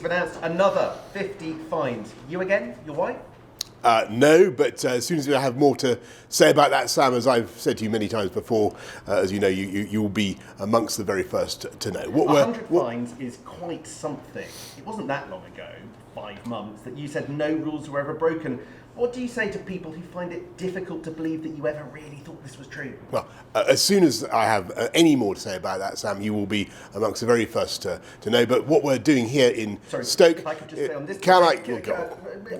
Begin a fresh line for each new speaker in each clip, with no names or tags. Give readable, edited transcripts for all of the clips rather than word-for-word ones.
have announced another 50 fines. You again? Your wife?
No, but as soon as I have more to say about that, Sam, as I've said to you many times before, as you know, you will be amongst the very first to know.
100 fines is quite something. It wasn't that long ago, 5 months, that you said no rules were ever broken. What do you say to people who find it difficult to believe that you ever really thought this was true?
Well, as soon as I have any more to say about that, Sam, you will be amongst the very first to know. But what we're doing here in Stoke...
If I could just say on this...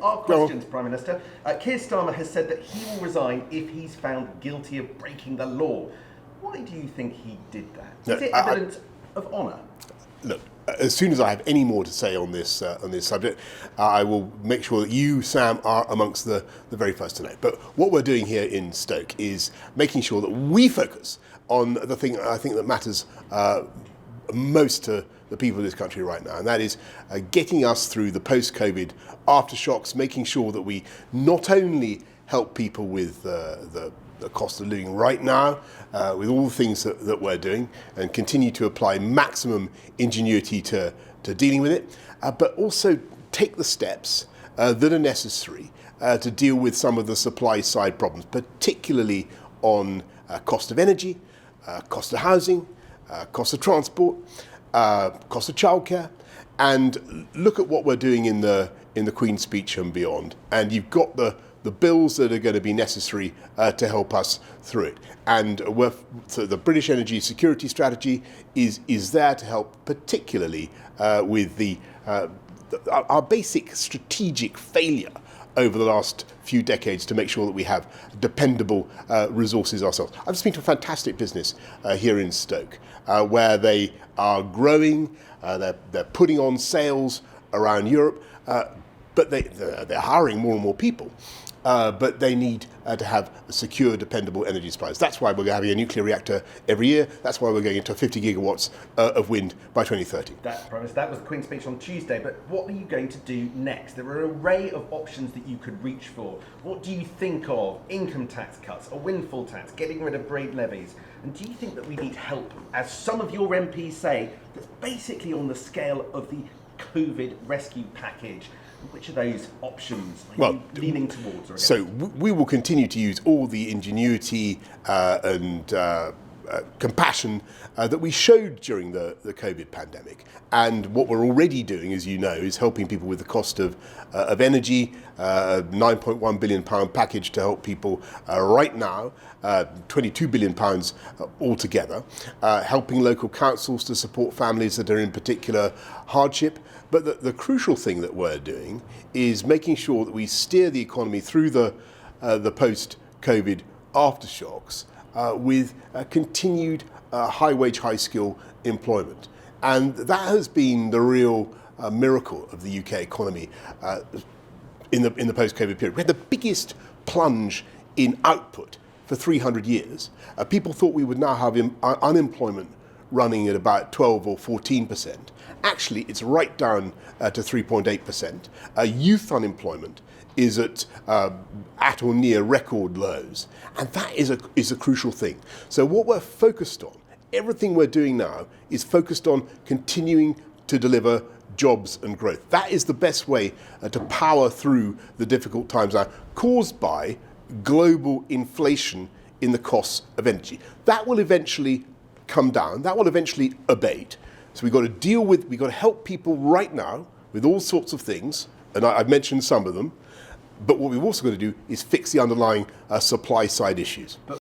Our questions, Prime Minister. Keir Starmer has said that he will resign if he's found guilty of breaking the law. Why do you think he did that? Is it evidence of honour?
Look, as soon as I have any more to say on this subject, I will make sure that you, Sam, are amongst the very first to know. But what we're doing here in Stoke is making sure that we focus on the thing I think that matters most to the people of this country right now, and that is getting us through the post-COVID aftershocks, making sure that we not only help people with the cost of living right now, with all the things that we're doing, and continue to apply maximum ingenuity to dealing with it, but also take the steps that are necessary to deal with some of the supply side problems, particularly on cost of energy, cost of housing, cost of transport, cost of childcare, and look at what we're doing in the Queen's speech and beyond. And you've got the bills that are going to be necessary to help us through it. And so the British Energy Security Strategy is there to help, particularly with our basic strategic failure over the last few decades to make sure that we have dependable resources ourselves. I've just been to a fantastic business here in Stoke where they are growing, they're putting on sales around Europe, but they're hiring more and more people. But they need to have secure, dependable energy supplies. That's why we're having a nuclear reactor every year. That's why we're going into 50 gigawatts of wind by 2030.
That was the Queen's speech on Tuesday, but what are you going to do next? There are an array of options that you could reach for. What do you think of? Income tax cuts, a windfall tax, getting rid of braid levies? And do you think that we need help, as some of your MPs say, that's basically on the scale of the COVID rescue package? Which of those options are you leaning towards? Or
so we will continue to use all the ingenuity and compassion that we showed during the COVID pandemic. And what we're already doing, as you know, is helping people with the cost of energy, £9.1 billion package to help people right now, £22 billion altogether, helping local councils to support families that are in particular hardship. But the crucial thing that we're doing is making sure that we steer the economy through the post-COVID aftershocks with continued high-wage, high-skill employment. And that has been the real miracle of the UK economy in the post-COVID period. We had the biggest plunge in output for 300 years. People thought we would now have unemployment running at about 12 or 14%. Actually, it's right down to 3.8%. Youth unemployment is at or near record lows, and that is a crucial thing. So what we're focused on, everything we're doing now, is focused on continuing to deliver jobs and growth. That is the best way to power through the difficult times now, caused by global inflation in the costs of energy. That will eventually come down, that will eventually abate. So we've got to help people right now with all sorts of things, and I've mentioned some of them, but what we've also got to do is fix the underlying supply side issues.